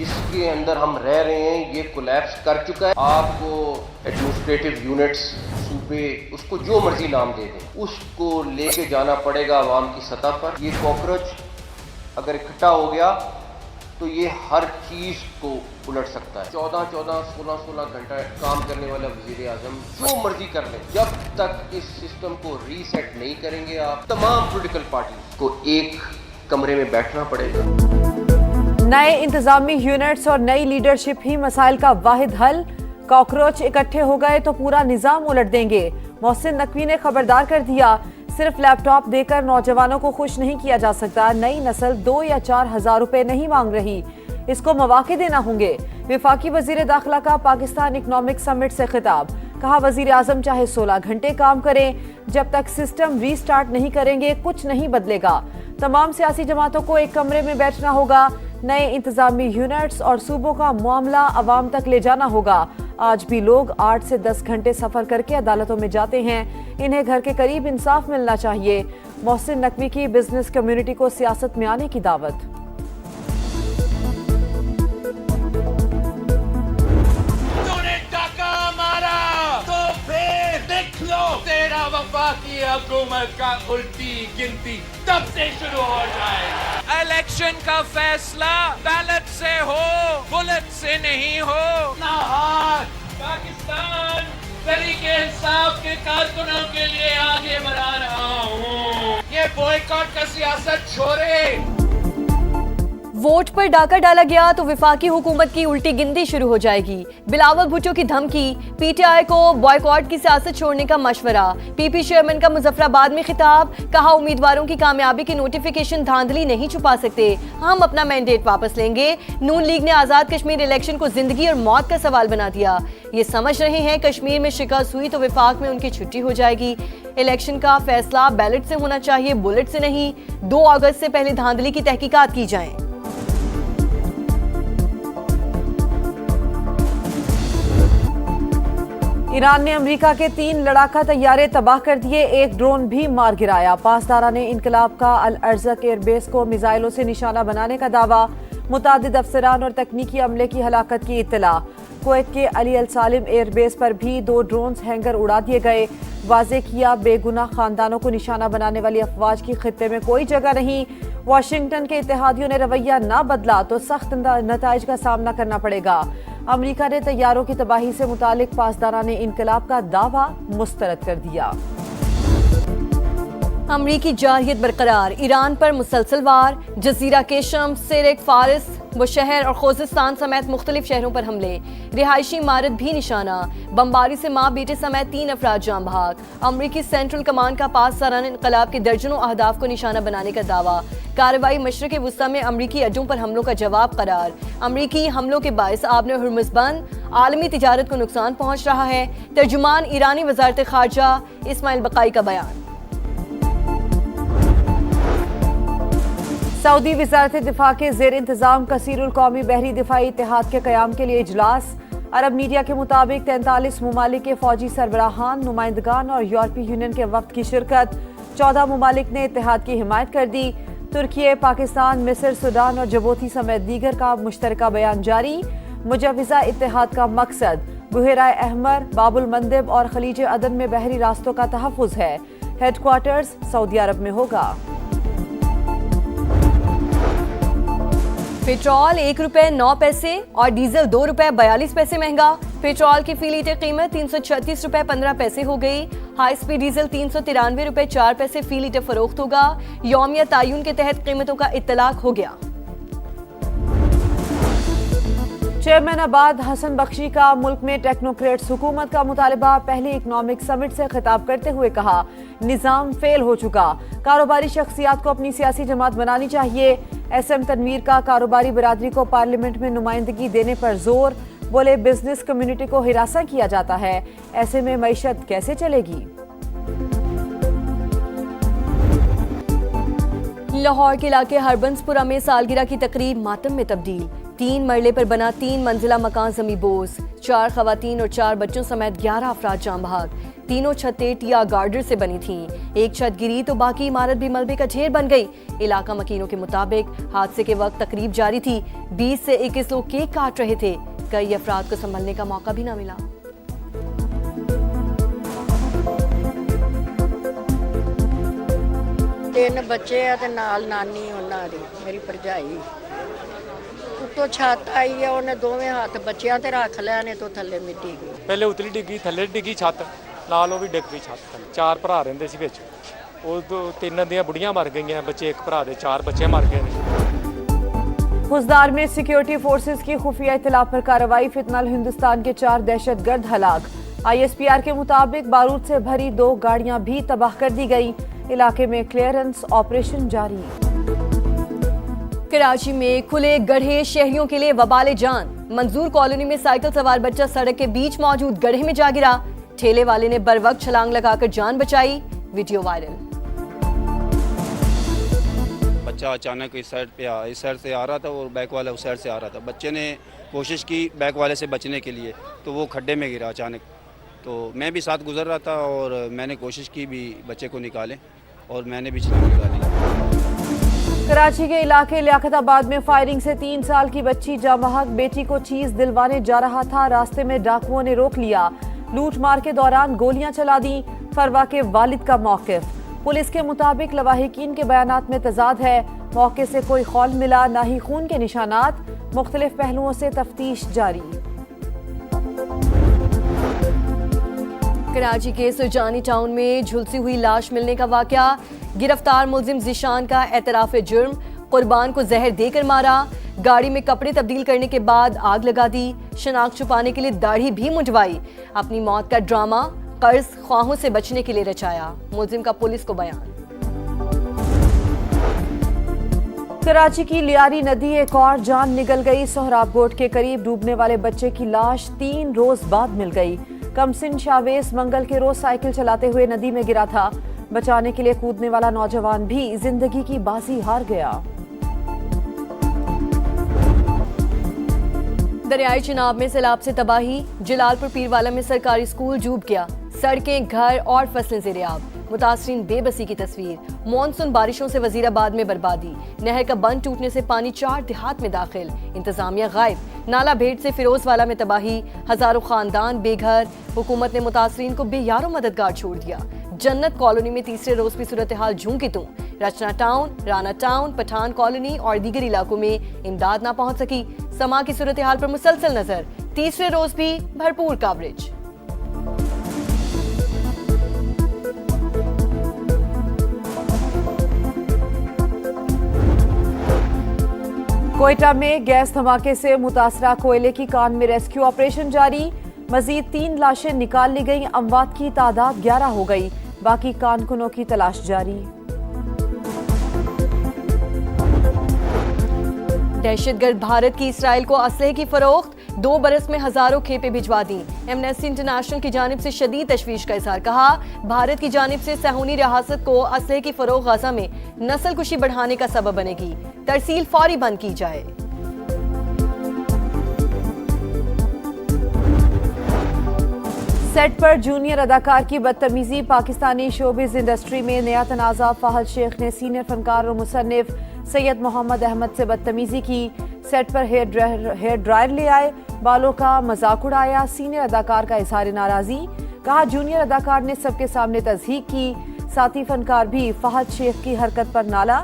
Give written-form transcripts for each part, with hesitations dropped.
जिसके अंदर हम रह रहे हैं ये कोलैप्स कर चुका है। आपको एडमिनिस्ट्रेटिव यूनिट्स सूबे उसको जो मर्जी नाम दे दें, उसको लेके जाना पड़ेगा आवाम की सतह पर। ये कॉकरोच अगर इकट्ठा हो गया तो ये हर चीज़ को उलट सकता है। 14-14, 16-16 घंटा काम करने वाला वज़ीर आज़म जो मर्जी कर ले, जब तक इस सिस्टम को रीसेट नहीं करेंगे आप तमाम पॉलिटिकल पार्टी को एक कमरे में बैठना पड़ेगा। नए इंतजामी यूनिट्स और नई लीडरशिप ही मसाइल का वाहिद हल। कॉकरोच इकट्ठे हो गए तो पूरा निजाम उलट देंगे। मोहसिन नकवी ने खबरदार कर दिया, सिर्फ लैपटॉप देकर नौजवानों को खुश नहीं किया जा सकता। नई नस्ल 2 या 4 हज़ार रुपए नहीं मांग रही, इसको मौके देना होंगे। वफाकी वजीर दाखिला का पाकिस्तान इकनॉमिक समिट से खिताब, कहा वजीर आजम चाहे 16 घंटे काम करें, जब तक सिस्टम रीस्टार्ट नहीं करेंगे कुछ नहीं बदलेगा। तमाम सियासी जमातों को एक कमरे में बैठना होगा। नए इंतजामी यूनिट्स और सूबों का मामला अवाम तक ले जाना होगा। आज भी लोग 8 से 10 घंटे सफर करके अदालतों में जाते हैं, इन्हें घर के करीब इंसाफ मिलना चाहिए। मोहसिन नकवी की बिजनेस कम्युनिटी को सियासत में आने की दावत। तूने टाका मारा तो फिर देख लो तेरा वफाकी हुकूमत का उल्टी गिनती तब से शुरू हो जाएगा। इलेक्शन का फैसला बैलेट से हो, बुलेट से नहीं हो। पाकिस्तान तरीके इंसाफ के कारकुनों के लिए आगे बढ़ा रहा हूँ। ये बॉयकॉट का सियासत छोड़े। वोट पर डाका डाला गया तो वफाकी हुकूमत की उल्टी गिनती शुरू हो जाएगी। बिलावल भुट्टो की धमकी, पीटीआई को बॉयकॉट की सियासत छोड़ने का मशवरा। पीपी चेयरमैन का मुजफ्फराबाद में खिताब, कहा उम्मीदवारों की कामयाबी की नोटिफिकेशन धांधली नहीं छुपा सकते, हम अपना मैंडेट वापस लेंगे। नून लीग ने आजाद कश्मीर इलेक्शन को जिंदगी और मौत का सवाल बना दिया। ये समझ रहे हैं कश्मीर में शिकस्त हुई तो वफाक में उनकी छुट्टी हो जाएगी। इलेक्शन का फैसला बैलेट से होना चाहिए, बुलेट से नहीं। 2 अगस्त से पहले धांधली की तहकीकात की जाए। ईरान ने अमेरिका के 3 लड़ाका तैयारे तबाह कर दिए, एक ड्रोन भी मार गिराया। पासदारा ने इनकलाब का अल अर्ज़क एयरबेस को मिसाइलों से निशाना बनाने का दावा। मुतादिद अफसरान और तकनीकी अमले की हलाकत की इत्तला। कुवैत के अली अल सालिम एयरबेस पर भी 2 ड्रोन्स हैंगर उड़ा दिए गए। वाजे किया बेगुनाह खानदानों को निशाना बनाने वाली अफवाज की खित्ते में कोई जगह नहीं। वाशिंगटन के इत्तेहादियों ने रवैया ना बदला तो सख्त नताइज का सामना करना पड़ेगा। अमेरिका ने तैयारों की तबाही से मुतालिक पासदारा ने इनकलाब का दावा मुस्तरद कर दिया। अमरीकी जारहियत बरकरार, ईरान पर मुसलसल वार। जजीरा के शम, सिरिक, फारिस व शहर और खोजिस्तान समेत मुख्तलिफ शहरों पर हमले। रिहायशी इमारत भी निशाना। बमबारी से माँ बेटे समेत 3 अफराद जान बहक। अमरीकी सेंट्रल कमांड का पासदाराना इनकलाब के दर्जनों अहदाफ को निशाना बनाने का दावा। कार्रवाई मशरिक़ वुस्ता में अमरीकी अड्डों पर हमलों का जवाब करार। अमरीकी हमलों के बायस आबने हुर्मुज़ बंद, आलमी तिजारत को नुकसान पहुँच रहा है। तर्जुमान ईरानी वज़ारत ख़ारजा इस्माइल बक़ाई का बयान। सऊदी वज़ारत दिफा के ज़ेर इंतज़ाम कसीरुल कौमी बहरी दिफाई इत्तेहाद के क़याम के लिए इजलास। अरब मीडिया के मुताबिक 43 ममालिक के फौजी सरबराहान, नुमाइंदगान और यूरोपीय यूनियन के वफ्द की शिरकत। 14 ममालिक ने इत्तेहाद की हिमायत कर दी। तुर्की, पाकिस्तान, मिस्र, सूडान और जबूती समेत दीगर का मुश्तरका बयान जारी। मुजव्वज़ा इत्तेहाद का मकसद बुहरा अहमर, बाबुल मंदिब और खलीज अदन में बहरी रास्तों का तहफ़्फ़ुज़ है। हेडक्वार्टर्स सऊदी अरब में होगा। पेट्रोल 1 रुपये 9 पैसे और डीजल 2 रुपये 42 पैसे महंगा। पेट्रोल की फी लीटर कीमत 336 रुपये 15 पैसे हो गई। हाई स्पीड डीजल 393 रुपये 4 पैसे फी लीटर फरोख्त होगा। यौमिया तायुन के तहत कीमतों का इत्तलाक हो गया। चेयरमैन आबाद हसन बख्शी का मुल्क में टेक्नोक्रेट्स हुकूमत का मुतालबा। पहले इकनॉमिक समिट से खिताब करते हुए कहा, निज़ाम फेल हो चुका, कारोबारी शख्सियात को अपनी सियासी जमात बनानी चाहिए। एसएम तनवीर का कारोबारी बरादरी को पार्लियामेंट में नुमाइंदगी देने पर जोर। बोले बिजनेस कम्युनिटी को हिरासा किया जाता है, ऐसे में मईशत कैसे चलेगी। लाहौर के इलाके हरबंसपुरा में सालगिरह की तकरीब मातम में तब्दील। 3 मरले पर बना 3 मंजिला मकान जमी बोझ। 4 खवातीन और 4 बच्चों समेत 11 अफराद जान बहक। तीनों छतें टिया गार्डर से बनी थीं। एक छत गिरी तो बाकी इमारत भी मलबे का ढेर बन गई। इलाका मकीनों के मुताबिक हादसे के वक्त तकरीब जारी थी। 20 से 21 लोग केक काट रहे थे। कई अफराद को संभलने का मौका भी ना मिला। ਤਿੰਨ ਬੱਚੇ ਆ ਤੇ ਨਾਲ ਨਾਨੀ ਉਹਨਾਂ ਦੀ ਮੇਰੀ ਭਰਜਾਈ ਉੱਤੋਂ ਛੱਤ ਆਈ ਆ ਉਹਨੇ ਦੋਵੇਂ ਹੱਥ ਬੱਚਿਆਂ ਤੇ ਰੱਖ ਲਿਆ ਨੇ ਤੋਂ ਥੱਲੇ ਮਿੱਟੀ ਗਈ ਪਹਿਲੇ ਉਤਲੀ ਡਿੱਗੀ ਥੱਲੇ ਡਿੱਗੀ ਛੱਤ ਨਾਲ ਉਹ ਵੀ ਡਿੱਗ ਪਈ ਛੱਤ ਥੱਲੇ। 4 ਭਰਾ ਰਹਿੰਦੇ ਸੀ ਵਿੱਚ, ਉਹ ਤੋਂ 3 ਦੀਆਂ ਬੁੜੀਆਂ ਮਰ ਗਈਆਂ, ਬੱਚੇ ਇੱਕ ਭਰਾ ਦੇ 4 ਬੱਚੇ ਮਰ ਗਏ ਨੇ। खुजदार में सिक्योरिटी फोर्सेस की खुफिया इत्तला पर कार्रवाई, फितनल हिंदुस्तान के 4 दहशतगर्द हलाक। ISPR के मुताबिक बारूद से भरी 2 गाड़ियां भी तबाह कर दी गई। इलाके में क्लियरेंस ऑपरेशन जारी। कराची में खुले गड्ढे शहरियों के लिए वबाले जान। मंजूर कॉलोनी में साइकिल सवार बच्चा सड़क के बीच मौजूद गड्ढे में जा गिरा। ठेले वाले ने बरवक्त छलांग लगाकर जान बचाई। Video viral. बच्चा अचानक इस साइड से आ रहा था और बैक वाला उस साइड से आ रहा था। बच्चे ने कोशिश की बैक वाले से बचने के लिए, तो वो खड्डे में गिरा अचानक। तो मैं भी साथ गुजर रहा था और मैंने कोशिश की भी बच्चे को निकालें और मैंने भी छलांग निकाली। कराची के इलाके लियाकताबाद में फायरिंग से 3 साल की बच्ची जामहक बेटी को चीज दिलवाने जा रहा था। रास्ते में डाकुओं ने रोक लिया। लूट मार के दौरान गोलियां चला दी। फरवा के वालिद का मौकिफ। पुलिस के मुताबिक लवाहिकीन के बयानात में तजाद है। मौके से कोई खौल मिला, ना ही खून के निशानात। मुख्तलिफ पहलुओं से तफ्तीश जारी। कराची के सुजानी टाउन में झुलसी हुई लाश मिलने का वाकया। गिरफ्तार मुलजिम जिशान का एतराफ जुर्म, कुर्बान को जहर देकर मारा। गाड़ी में कपड़े तब्दील करने के बाद आग लगा दी। शनाख्त छुपाने के लिए दाढ़ी भी मुंडवाई। अपनी मौत का ड्रामा कर्ज ख्वाहों से बचने के लिए रचाया। मुलजिम का पुलिस को बयान। कराची की लियारी नदी एक और जान निगल गई। सोहराब गोट के करीब डूबने वाले बच्चे की लाश 3 रोज बाद मिल गई। कमसिन शावेस मंगल के रोज साइकिल चलाते हुए नदी में गिरा था। बचाने के लिए कूदने वाला नौजवान भी जिंदगी की बाजी हार गया। दरियाई चिनाब में सैलाब से तबाही। जलालपुर पीरवाला में सरकारी स्कूल डूब गया। सड़कें, घर और फसलें ज़ेर-ए-आब। मुतासरीन बेबसी की तस्वीर। मॉनसून बारिशों से वजीराबाद में बर्बादी। नहर का बंद टूटने से पानी 4 देहात में दाखिल। इंतजामिया गायब। नाला भेड़ से फिरोजवाला में तबाही। हजारों खानदान बेघर। हुकूमत ने मुतासरीन को बेयारो मददगार छोड़ दिया। जन्नत कॉलोनी में तीसरे रोज भी सूरत हाल झूम तुम। Rachna town, Rana town, Pathan colony और दीगर इलाकों में इमदाद ना पहुंच सकी। समा की सूरत हाल पर मुसलसल नजर। तीसरे रोज भी भरपूर कवरेज। कोयटा में गैस धमाके से मुतासरा कोयले की कान में रेस्क्यू ऑपरेशन जारी। मजीद 3 लाशें निकाल ली गई। अमवात की तादाद 11 हो गई। बाकी कारकुनों की तलाश जारी। दहशतगर्द भारत की इसराइल को असलहे की फरोख्त। 2 बरस में हजारों खेपें भिजवा दी। एमनेस्टी इंटरनेशनल की जानिब से शदीद तशवीश का इजहार। कहा, भारत की जानिब से सहूनी रियासत को असलहे की फरोख्त गजा में नस्ल कुशी बढ़ाने का सबब बनेगी। तरसील फौरी बंद की जाए। सेट पर जूनियर अदाकार की बदतमीजी। पाकिस्तानी शोबिज इंडस्ट्री में नया तनाज़ा। फहद शेख ने सीनियर फनकार और मुसन्निफ सैयद मोहम्मद अहमद से बदतमीजी की। सेट पर हेयर ड्रायर ले आए, बालों का मजाक उड़ाया। सीनियर अदाकार का इजहार नाराजी। कहा, जूनियर अदाकार ने सबके सामने तज़हीक की। साथी फनकार भी फहद शेख की हरकत पर नाला।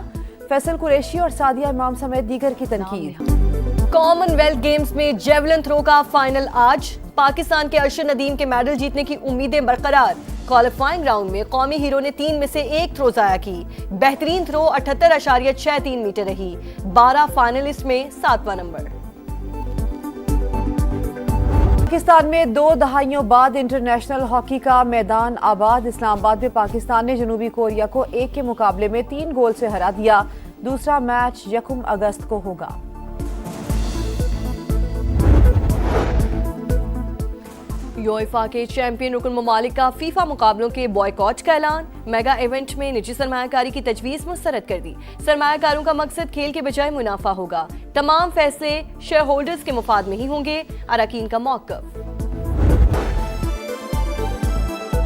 फैसल कुरैशी और सादिया इमाम समेत दीगर की तनकीद। कॉमनवेल्थ गेम्स में जेवलिन थ्रो का फाइनल आज। पाकिस्तान के अर्शद नदीम के मेडल जीतने की उम्मीदें बरकरार। क्वालिफाइंग राउंड में कौमी हीरो ने 3 में से 1 थ्रो जाया की। बेहतरीन थ्रो 78.63 मीटर रही। 12 फाइनलिस्ट में 7वां नंबर। पाकिस्तान में 2 दहाइयों बाद इंटरनेशनल हॉकी का मैदान आबाद। इस्लामाबाद में पाकिस्तान ने जनूबी कोरिया को 1 के मुकाबले में 3 गोल से हरा दिया। दूसरा मैच 1 अगस्त को होगा। यूएफा के चैंपियन रुकन ममालिक का फीफा मुकाबलों के बॉयकॉट का ऐलान। मेगा इवेंट में निजी सरमायाकारी की तजवीज़ मुस्तरद कर दी। सरमायाकारों का मकसद खेल के बजाय मुनाफा होगा। तमाम फैसले शेयर होल्डर्स के मुफाद में ही होंगे। अरकान का मौक़िफ़।